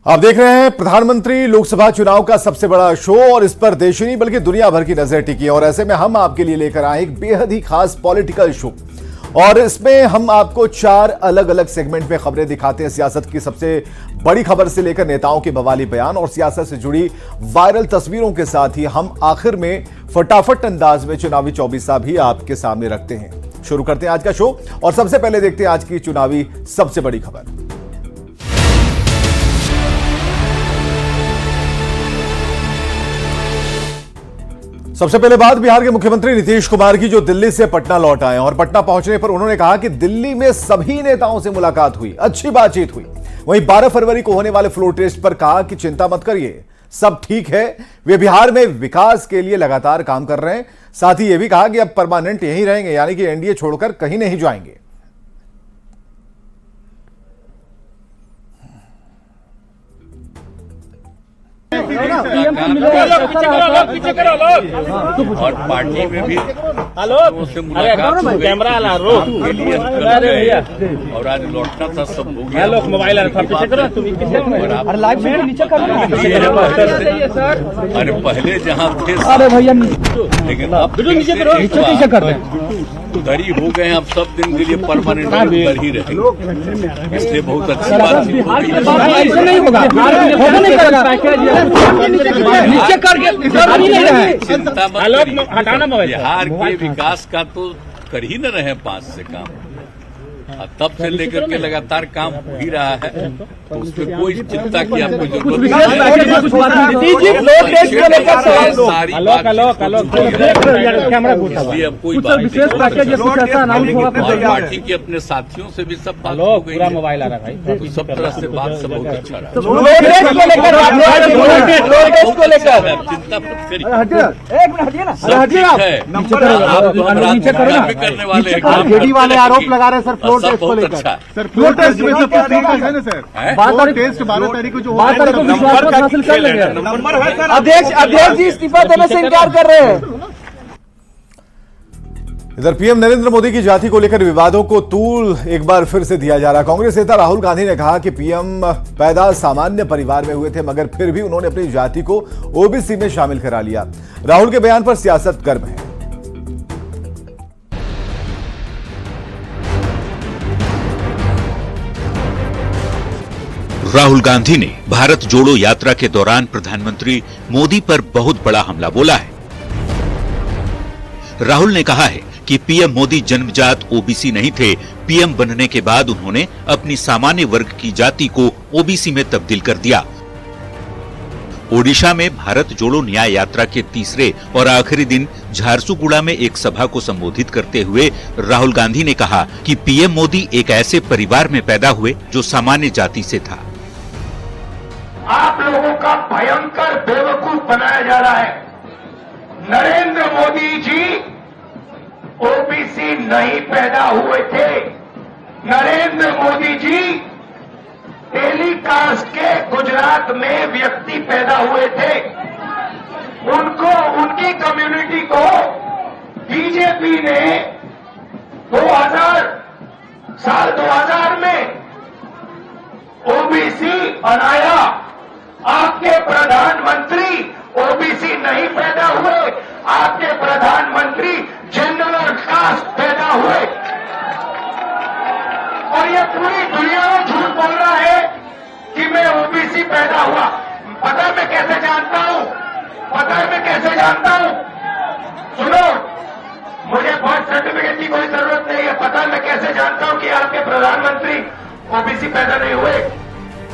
आप देख रहे हैं प्रधानमंत्री लोकसभा चुनाव का सबसे बड़ा शो और इस पर देश ही नहीं बल्कि दुनिया भर की नजर टिकी और ऐसे में हम आपके लिए लेकर आए एक बेहद ही खास पॉलिटिकल शो और इसमें हम आपको 4 अलग अलग सेगमेंट में खबरें दिखाते हैं। सियासत की सबसे बड़ी खबर से लेकर नेताओं के बवाली बयान और सियासत से जुड़ी वायरल तस्वीरों के साथ ही हम आखिर में फटाफट अंदाज में चुनावी चौबीसा भी आपके सामने रखते हैं। शुरू करते हैं आज का शो और सबसे पहले देखते हैं आज की चुनावी सबसे बड़ी खबर। सबसे पहले बात बिहार के मुख्यमंत्री नीतीश कुमार की, जो दिल्ली से पटना लौट आए और पटना पहुंचने पर उन्होंने कहा कि दिल्ली में सभी नेताओं से मुलाकात हुई, अच्छी बातचीत हुई। वहीं 12 फरवरी को होने वाले फ्लोर टेस्ट पर कहा कि चिंता मत करिए, सब ठीक है, वे बिहार में विकास के लिए लगातार काम कर रहे हैं। साथ ही यह भी कहा कि अब परमानेंट यहीं रहेंगे, यानी कि एनडीए छोड़कर कहीं नहीं जाएंगे। और पार्टी में भी उससे मुलाकात हो गई और आज लौटना था, सब हो गया। मोबाइल अरे पहले जहाँ थे अरे भैया लेकिन अब उधर ही हो गए, अब सब दिन के लिए परमानेंट उधर ही रहे, इसलिए बहुत अच्छी बात चिंता मत। बिहार के विकास का तो कर ही न रहे 5 से काम, तब से लेकर के लगातार काम हो ही रहा है, तो उसमें कोई चिंता की आपको जरूरत नहीं। अब कोई पार्टी के अपने साथियों से भी सब बात हो गई, मोबाइल आ रहा भाई, तो सब तरह से बात सब बहुत अच्छा रहा। चिंता मत करिए, करने वाले आरोप लगा रहे हैं सर सब बहुत अच्छा है। सर फ्लोर टेस्ट में तो है ना सर, 12 टेस्ट 12 तारीख को जो 12 तारीख को विश्वास हासिल कर लेंगे। अध्यक्ष जी इस्तीफा देने से इनकार कर रहे हैं। इधर पीएम नरेंद्र मोदी की जाति को लेकर विवादों को तूल एक बार फिर से दिया जा रहा है। कांग्रेस नेता राहुल गांधी ने कहा कि पीएम पैदा सामान्य परिवार में हुए थे, मगर फिर भी उन्होंने अपनी जाति को ओबीसी में शामिल करा लिया। राहुल के बयान पर सियासत गर्म है। राहुल गांधी ने भारत जोड़ो यात्रा के दौरान प्रधानमंत्री मोदी पर बहुत बड़ा हमला बोला है। राहुल ने कहा है कि पीएम मोदी जन्मजात ओबीसी नहीं थे, पीएम बनने के बाद उन्होंने अपनी सामान्य वर्ग की जाति को ओबीसी में तब्दील कर दिया। ओडिशा में भारत जोड़ो न्याय यात्रा के तीसरे और आखिरी दिन झारसुगुड़ा में एक सभा को संबोधित करते हुए राहुल गांधी ने कहा कि पीएम मोदी एक ऐसे परिवार में पैदा हुए जो सामान्य जाति से था। आप लोगों का भयंकर बेवकूफ बनाया जा रहा है। नरेंद्र मोदी जी ओबीसी नहीं पैदा हुए थे। नरेंद्र मोदी जी टेलीकास्ट के गुजरात में व्यक्ति पैदा हुए थे। उनको, उनकी कम्युनिटी को बीजेपी ने 2000 में ओबीसी बनाया। आपके प्रधानमंत्री ओबीसी नहीं पैदा हुए, आपके प्रधानमंत्री जनरल कास्ट पैदा हुए। और ये पूरी दुनिया में झूठ बोल रहा है कि मैं ओबीसी पैदा हुआ। पता मैं कैसे जानता हूं, पता मैं कैसे जानता हूं, सुनो, मुझे बर्थ सर्टिफिकेट की कोई जरूरत नहीं है। पता मैं कैसे जानता हूं कि आपके प्रधानमंत्री ओबीसी पैदा नहीं हुए।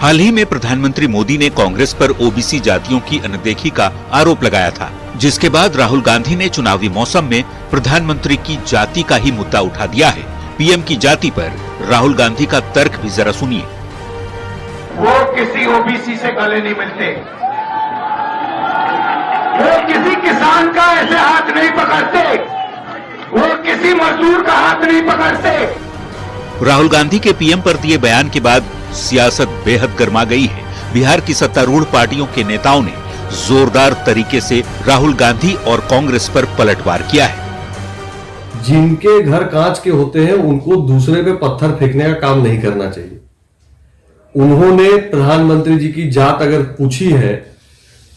हाल ही में प्रधानमंत्री मोदी ने कांग्रेस पर ओबीसी जातियों की अनदेखी का आरोप लगाया था, जिसके बाद राहुल गांधी ने चुनावी मौसम में प्रधानमंत्री की जाति का ही मुद्दा उठा दिया है। पीएम की जाति पर राहुल गांधी का तर्क भी जरा सुनिए। वो किसी ओबीसी से गले नहीं मिलते, वो किसी किसान का ऐसे हाथ नहीं पकड़ते, वो किसी मजदूर का हाथ नहीं पकड़ते। राहुल गांधी के पीएम पर दिए बयान के बाद सियासत बेहद गर्मा गई है। बिहार की सत्तारूढ़ पार्टियों के नेताओं ने जोरदार तरीके से राहुल गांधी और कांग्रेस पर पलटवार किया है। जिनके घर कांच के होते हैं उनको दूसरे पे पत्थर फेंकने का काम नहीं करना चाहिए। उन्होंने प्रधानमंत्री जी की जात अगर पूछी है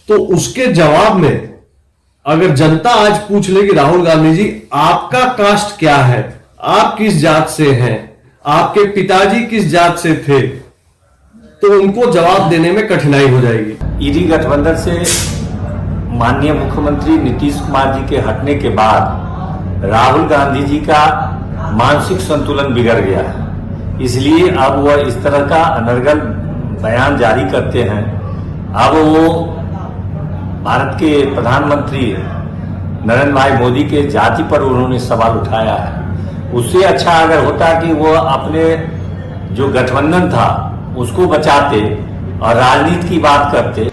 तो उसके जवाब में अगर जनता आज पूछ ले कि राहुल गांधी जी आपका कास्ट क्या है, आप किस जात से हैं, आपके पिताजी किस जात से थे, तो उनको जवाब देने में कठिनाई हो जाएगी। ईडी गठबंधन से माननीय मुख्यमंत्री नीतीश कुमार जी के हटने के बाद राहुल गांधी जी का मानसिक संतुलन बिगड़ गया है, इसलिए अब वह इस तरह का अनर्गल बयान जारी करते हैं। अब वो भारत के प्रधानमंत्री नरेंद्र भाई मोदी के जाति पर उन्होंने सवाल उठाया है। उससे अच्छा अगर होता कि वो अपने जो गठबंधन था उसको बचाते और राजनीति की बात करते।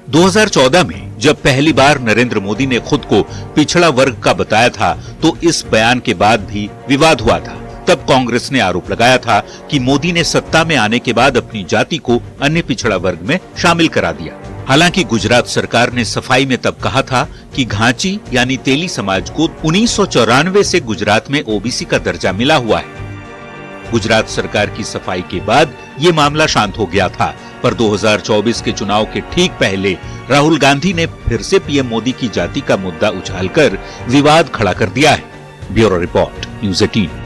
2014 में जब पहली बार नरेंद्र मोदी ने खुद को पिछड़ा वर्ग का बताया था तो इस बयान के बाद भी विवाद हुआ था। तब कांग्रेस ने आरोप लगाया था कि मोदी ने सत्ता में आने के बाद अपनी जाति को अन्य पिछड़ा वर्ग में शामिल करा दिया। हालांकि गुजरात सरकार ने सफाई में तब कहा था कि घांची यानी तेली समाज को 1994 से गुजरात में ओबीसी का दर्जा मिला हुआ है। गुजरात सरकार की सफाई के बाद ये मामला शांत हो गया था, पर 2024 के चुनाव के ठीक पहले राहुल गांधी ने फिर से पीएम मोदी की जाति का मुद्दा उछालकर विवाद खड़ा कर दिया है। Bureau report, news 18।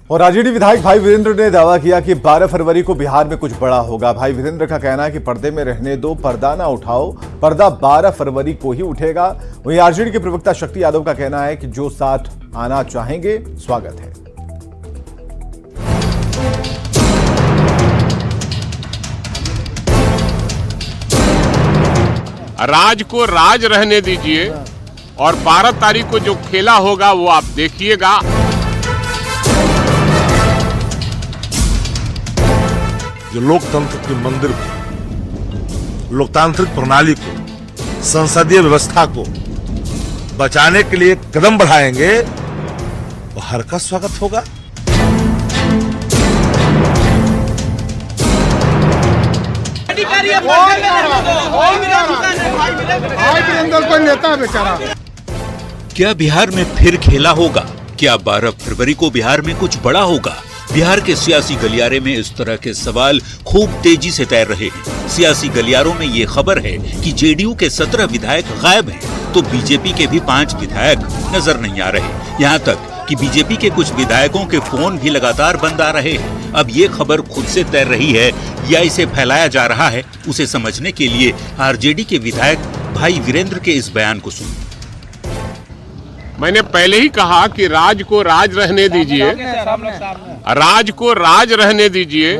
और आरजेडी विधायक भाई वीरेंद्र ने दावा किया कि 12 फरवरी को बिहार में कुछ बड़ा होगा। भाई वीरेंद्र का कहना है कि पर्दे में रहने दो, पर्दा ना उठाओ, पर्दा 12 फरवरी को ही उठेगा। वहीं आरजेडी के प्रवक्ता शक्ति यादव का कहना है कि जो साथ आना चाहेंगे स्वागत है। राज को राज रहने दीजिए और 12 तारीख को जो खेला होगा वो आप देखिएगा। जो लोकतंत्र के मंदिर को, लोकतांत्रिक प्रणाली को, संसदीय व्यवस्था को बचाने के लिए कदम बढ़ाएंगे, वो हर का स्वागत होगा। नेता बेचारा क्या बिहार में फिर खेला होगा? क्या 12 फरवरी को बिहार में कुछ बड़ा होगा? बिहार के सियासी गलियारे में इस तरह के सवाल खूब तेजी से तैर रहे हैं। सियासी गलियारों में ये खबर है कि जेडीयू के 17 विधायक गायब हैं, तो बीजेपी के भी 5 विधायक नजर नहीं आ रहे। यहाँ तक कि बीजेपी के कुछ विधायकों के फोन भी लगातार बंद आ रहे हैं। अब ये खबर खुद से तैर रही है या इसे फैलाया जा रहा है, उसे समझने के लिए आरजेडी के विधायक भाई वीरेंद्र के इस बयान को सुनिए। मैंने पहले ही कहा कि राज को राज रहने दीजिए, राज को राज रहने दीजिए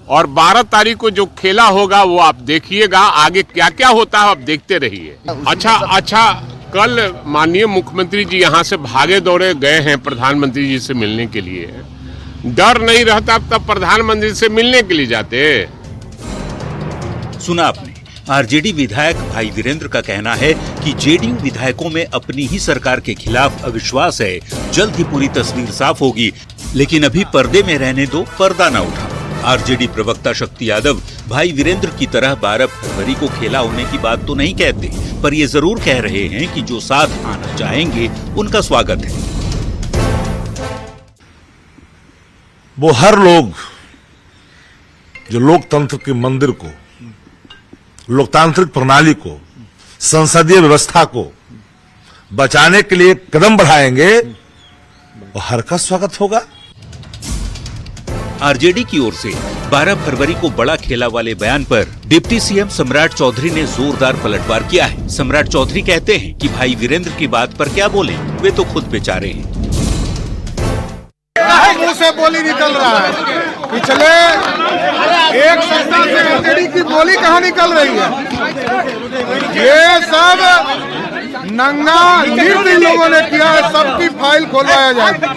और 12 तारीख को जो खेला होगा वो आप देखिएगा। आगे क्या क्या होता है आप देखते रहिए। अच्छा, कल माननीय मुख्यमंत्री जी यहाँ से भागे दौड़े गए हैं प्रधानमंत्री जी से मिलने के लिए। डर नहीं रहता तब प्रधानमंत्री से मिलने के लिए जाते। सुना आपने, आरजेडी विधायक भाई वीरेंद्र का कहना है कि जेडीयू विधायकों में अपनी ही सरकार के खिलाफ अविश्वास है। जल्द ही पूरी तस्वीर साफ होगी, लेकिन अभी पर्दे में रहने दो, पर्दा न उठाओ। आरजेडी प्रवक्ता शक्ति यादव भाई वीरेंद्र की तरह 12 फरवरी को खेला होने की बात तो नहीं कहते, पर ये जरूर कह रहे हैं कि जो साथ आना चाहेंगे उनका स्वागत है। वो हर लोग जो लोकतंत्र के मंदिर को, लोकतांत्रिक प्रणाली को, संसदीय व्यवस्था को बचाने के लिए कदम बढ़ाएंगे, वो हर का स्वागत होगा। आरजेडी की ओर से 12 फरवरी को बड़ा खेला वाले बयान पर डिप्टी सीएम सम्राट चौधरी ने जोरदार पलटवार किया है। सम्राट चौधरी कहते हैं कि भाई वीरेंद्र की बात पर क्या बोले, वे तो खुद बेचारे हैं। मुंह से बोली निकल रहा है, पिछले एक सप्ताह से आरजेडी की बोली कहाँ निकल रही है? ये सब नंगा नृत्य लोगों ने किया है, सबकी फाइल खोलवाया जाए।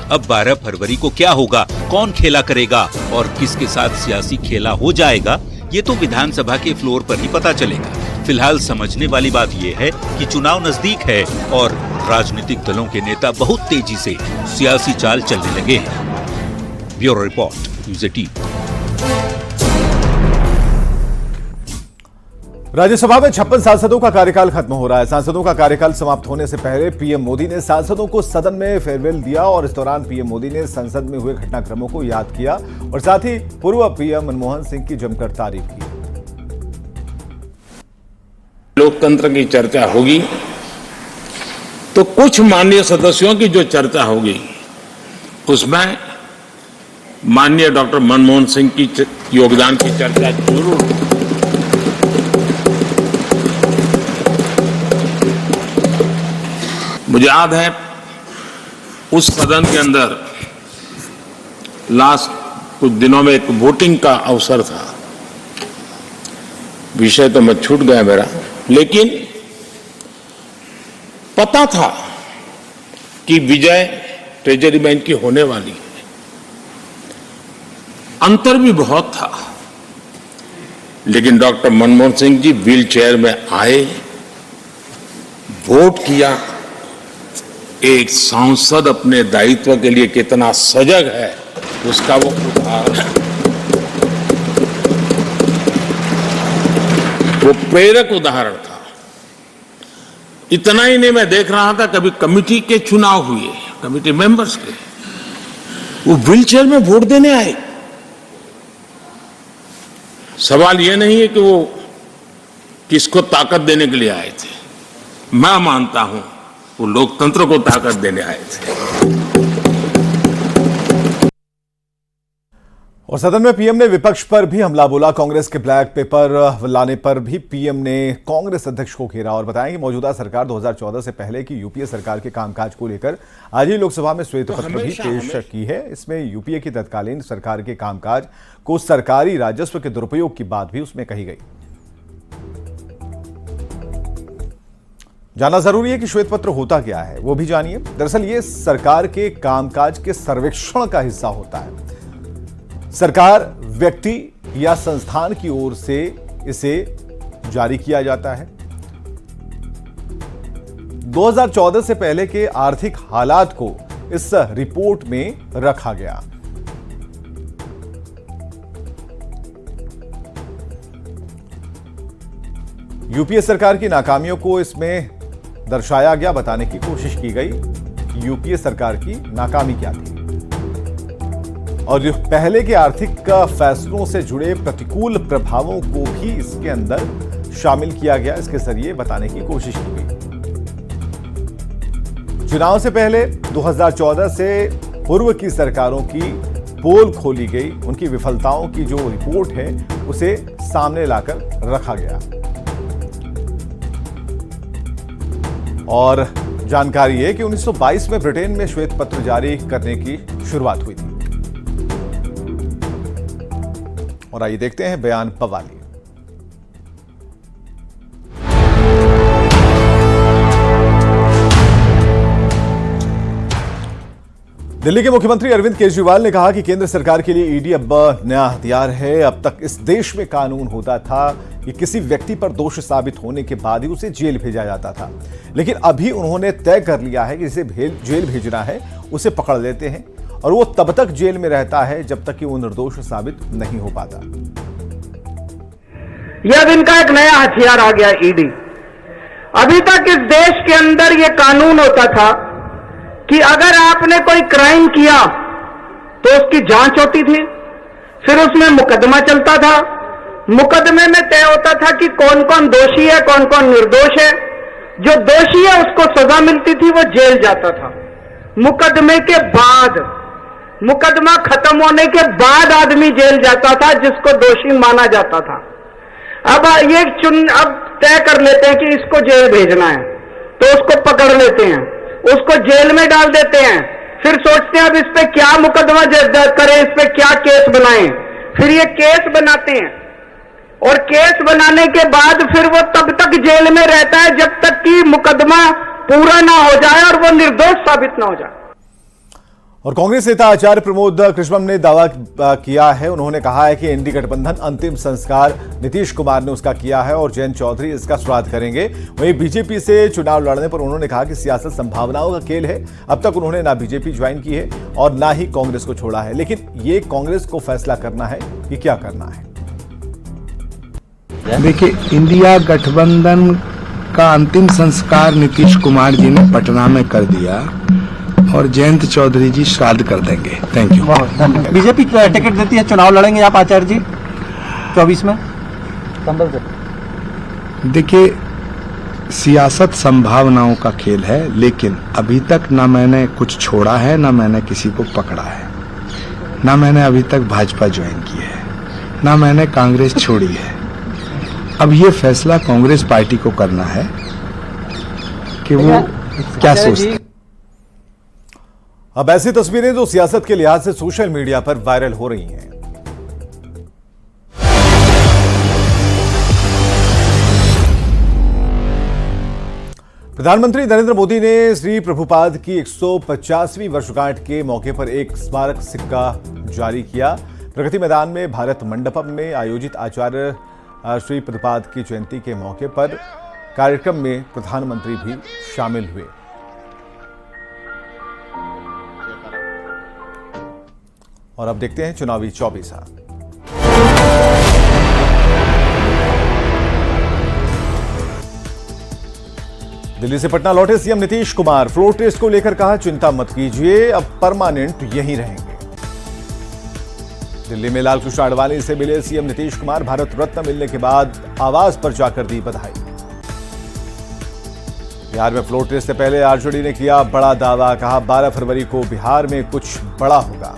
अब 12 फरवरी को क्या होगा, कौन खेला करेगा और किसके साथ सियासी खेला हो जाएगा, ये तो विधानसभा के फ्लोर पर ही पता चलेगा। फिलहाल समझने वाली बात यह है कि चुनाव नजदीक है और राजनीतिक दलों के नेता बहुत तेजी से सियासी चाल चलने लगे हैं। Bureau report, news 18। राज्यसभा में 56 सांसदों का कार्यकाल खत्म हो रहा है। सांसदों का कार्यकाल समाप्त होने से पहले पीएम मोदी ने सांसदों को सदन में फेयरवेल दिया और इस दौरान पीएम मोदी ने संसद में हुए घटनाक्रमों को याद किया और साथ ही पूर्व पीएम मनमोहन सिंह की जमकर तारीफ की। लोकतंत्र की चर्चा होगी तो कुछ माननीय सदस्यों की जो चर्चा होगी उसमें माननीय डॉक्टर मनमोहन सिंह की योगदान की चर्चा जरूर होगी। मुझे याद है उस सदन के अंदर लास्ट कुछ दिनों में एक वोटिंग का अवसर था, विषय तो मैं छूट गया मेरा, लेकिन पता था कि विजय ट्रेजरी बैंक की होने वाली है। अंतर भी बहुत था, लेकिन doctor Manmohan Singh ji wheel chair में आए, वोट किया। एक सांसद अपने दायित्व के लिए कितना सजग है उसका वो उदाहरण है, वो प्रेरक उदाहरण था। इतना ही नहीं, मैं देख रहा था कभी कमिटी के चुनाव हुए, कमिटी मेंबर्स के, वो व्हील चेयर में वोट देने आए। सवाल ये नहीं है कि वो किसको ताकत देने के लिए आए थे, मैं मानता हूं वो लोकतंत्र को ताकत देने आए थे। और सदन में पीएम ने विपक्ष पर भी हमला बोला। कांग्रेस के ब्लैक पेपर लाने पर भी पीएम ने कांग्रेस अध्यक्ष को घेरा और बताया कि मौजूदा सरकार 2014 से पहले की यूपीए सरकार के कामकाज को लेकर आज ही लोकसभा में श्वेत पत्र भी पेश की है। इसमें यूपीए की तत्कालीन सरकार के कामकाज को सरकारी राजस्व के दुरुपयोग की बात भी उसमें कही गई। जानना जरूरी है कि श्वेत पत्र होता क्या है, वो भी जानिए। दरअसल ये सरकार के कामकाज के सर्वेक्षण का हिस्सा होता है। सरकार, व्यक्ति या संस्थान की ओर से इसे जारी किया जाता है। 2014 से पहले के आर्थिक हालात को इस रिपोर्ट में रखा गया। यूपीए सरकार की नाकामियों को इसमें दर्शाया गया, बताने की कोशिश की गई यूपीए सरकार की नाकामी क्या थी और जो पहले के आर्थिक फैसलों से जुड़े प्रतिकूल प्रभावों को भी इसके अंदर शामिल किया गया। इसके जरिए बताने की कोशिश की गई। चुनाव से पहले 2014 से पूर्व की सरकारों की पोल खोली गई, उनकी विफलताओं की जो रिपोर्ट है उसे सामने लाकर रखा गया और जानकारी है कि 1922 में ब्रिटेन में श्वेत पत्र जारी करने की शुरुआत हुई थी। और आइए देखते हैं बयान पवाली। दिल्ली के मुख्यमंत्री अरविंद केजरीवाल ने कहा कि केंद्र सरकार के लिए ईडी अब नया हथियार है। अब तक इस देश में कानून होता था कि किसी व्यक्ति पर दोष साबित होने के बाद ही उसे जेल भेजा जाता था, लेकिन अभी उन्होंने तय कर लिया है कि जिसे जेल भेजना है उसे पकड़ लेते हैं और वो तब तक जेल में रहता है जब तक कि वो निर्दोष साबित नहीं हो पाता। यह अब इनका एक नया हथियार आ गया, ईडी। अभी तक इस देश के अंदर यह कानून होता था कि अगर आपने कोई क्राइम किया तो उसकी जांच होती थी, फिर उसमें मुकदमा चलता था। मुकदमे में तय होता था कि कौन कौन दोषी है, कौन कौन निर्दोष है। जो दोषी है उसको सजा मिलती थी, वो जेल जाता था। मुकदमे के बाद, मुकदमा खत्म होने के बाद आदमी जेल जाता था जिसको दोषी माना जाता था। अब अब तय कर लेते हैं कि इसको जेल भेजना है तो उसको पकड़ लेते हैं, उसको जेल में डाल देते हैं, फिर सोचते हैं अब इस पे क्या मुकदमा करें, इस पे क्या केस बनाएं। फिर ये केस बनाते हैं और केस बनाने के बाद फिर वो तब तक जेल में रहता है जब तक कि मुकदमा पूरा ना हो जाए और वो निर्दोष साबित ना हो जाए। और कांग्रेस नेता आचार्य प्रमोद कृष्णम ने दावा किया है, उन्होंने कहा है कि एनडीए गठबंधन अंतिम संस्कार नीतीश कुमार ने उसका किया है और जयंत चौधरी इसका श्राद्ध करेंगे। वहीं बीजेपी से चुनाव लड़ने पर उन्होंने कहा कि सियासत संभावनाओं का खेल है। अब तक उन्होंने ना बीजेपी ज्वाइन की है और ना ही कांग्रेस को छोड़ा है, लेकिन ये कांग्रेस को फैसला करना है कि क्या करना है। देखिए, इंडिया गठबंधन का अंतिम संस्कार नीतीश कुमार जी ने पटना में कर दिया और जयंत चौधरी जी श्राद्ध कर देंगे। Thank you. बीजेपी टिकट देती है, चुनाव लड़ेंगे आप आचार्य जी 24 में? देखिए, सियासत संभावनाओं का खेल है, लेकिन अभी तक ना मैंने कुछ छोड़ा है, ना मैंने किसी को पकड़ा है, ना मैंने अभी तक भाजपा ज्वाइन की है, ना मैंने कांग्रेस छोड़ी है। अब ये फैसला कांग्रेस पार्टी को करना है कि वो क्या सोचते हैं। अब ऐसी तस्वीरें जो सियासत के लिहाज से सोशल मीडिया पर वायरल हो रही हैं। प्रधानमंत्री नरेंद्र मोदी ने श्री प्रभुपाद की 150वीं वर्षगांठ के मौके पर एक स्मारक सिक्का जारी किया। प्रगति मैदान में भारत मंडपम में आयोजित आचार्य श्री प्रभुपाद की जयंती के मौके पर कार्यक्रम में प्रधानमंत्री भी शामिल हुए। और अब देखते हैं चुनावी 24। दिल्ली से पटना लौटे CM Nitish Kumar. Floor test को लेकर कहा, चिंता मत कीजिए, अब परमानेंट यहीं रहेंगे। दिल्ली में लालकृष्ण आडवाणी से मिले सीएम नीतीश कुमार। भारत रत्न मिलने के बाद आवास पर जाकर दी बधाई। बिहार में फ्लोर टेस्ट से पहले आरजेडी ने किया बड़ा दावा, कहा 12 फरवरी को बिहार में कुछ बड़ा होगा।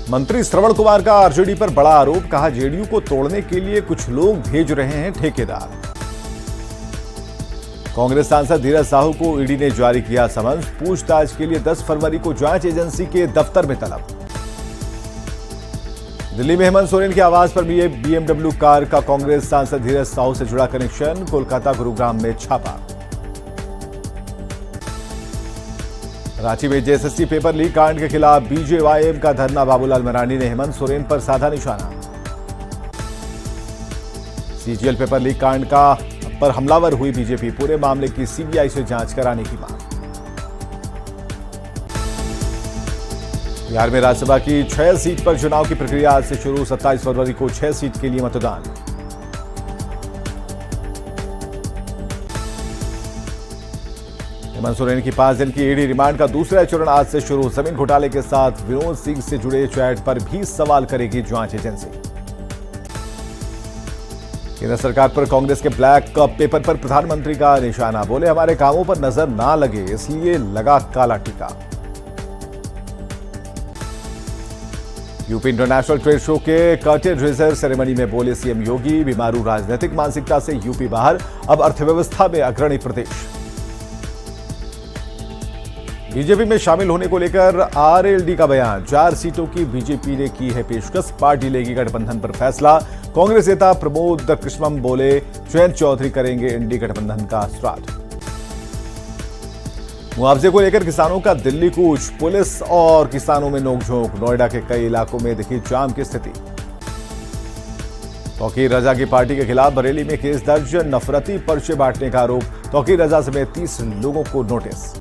मंत्री श्रवण कुमार का आरजेडी पर बड़ा आरोप, कहा जेडीयू को तोड़ने के लिए कुछ लोग भेज रहे हैं ठेकेदार। कांग्रेस सांसद धीरज साहू को ईडी ने जारी किया समन्स। पूछताछ के लिए 10 फरवरी को जांच एजेंसी के दफ्तर में तलब। दिल्ली में हेमंत सोरेन के आवास पर भी बीएमडब्ल्यू कार का कांग्रेस सांसद धीरज साहू से जुड़ा कनेक्शन। कोलकाता गुरुग्राम में छापा। रांची में जेएसएससी पेपर लीक कांड के खिलाफ बीजेवाईएम का धरना। बाबूलाल मरांडी ने हेमंत सोरेन पर साधा निशाना। सीजीएल पेपर लीक कांड पर हमलावर हुई बीजेपी। पूरे मामले की सीबीआई से जांच कराने की मांग। बिहार में राज्यसभा की 6 सीट पर चुनाव की प्रक्रिया आज से शुरू। 27 फरवरी को 6 सीट के लिए मतदान। हेमंत सोरेन की 5 दिन की ईडी रिमांड का दूसरा चरण आज से शुरू। जमीन घोटाले के साथ विनोद सिंह से जुड़े चैट पर भी सवाल करेगी जांच एजेंसी। केंद्र सरकार पर कांग्रेस के ब्लैक पेपर पर प्रधानमंत्री का निशाना। बोले हमारे कामों पर नजर ना लगे इसलिए लगा काला टीका। यूपी इंटरनेशनल ट्रेड शो के कर्टेन रेजर सेरेमनी में बोले सीएम योगी, बीमारू राजनीतिक मानसिकता से यूपी बाहर, अब अर्थव्यवस्था में अग्रणी प्रदेश। बीजेपी में शामिल होने को लेकर आरएलडी का बयान। 4 सीटों की बीजेपी ने की है पेशकश, पार्टी लेगी गठबंधन पर फैसला। कांग्रेस नेता प्रमोद कृष्णम बोले जयंत चौधरी करेंगे इंडी गठबंधन का श्राद्ध। मुआवजे को लेकर किसानों का दिल्ली कूच। पुलिस और किसानों में नोकझोंक। नोएडा के कई इलाकों में दिखी जाम की स्थिति। तौकीर रजा की पार्टी के खिलाफ बरेली में केस दर्ज। नफरती पर्चे बांटने का आरोप। तौकीर रजा समेत 30 लोगों को नोटिस।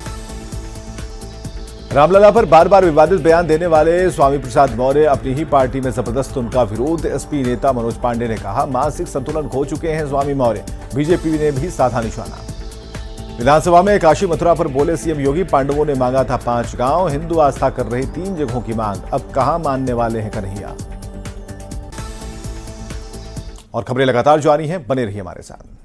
रामलला पर बार बार विवादित बयान देने वाले स्वामी प्रसाद मौर्य, अपनी ही पार्टी में जबरदस्त उनका विरोध। एसपी नेता मनोज पांडे ने कहा मानसिक संतुलन खो चुके हैं स्वामी मौर्य। बीजेपी ने भी साधा निशाना। विधानसभा में काशी मथुरा पर बोले सीएम योगी, पांडवों ने मांगा था 5 गांव, हिंदू आस्था कर रही 3 जगहों की मांग, अब कहां मानने वाले हैं कन्हैया। और खबरें लगातार जारी हैं, बने रहिए हमारे साथ।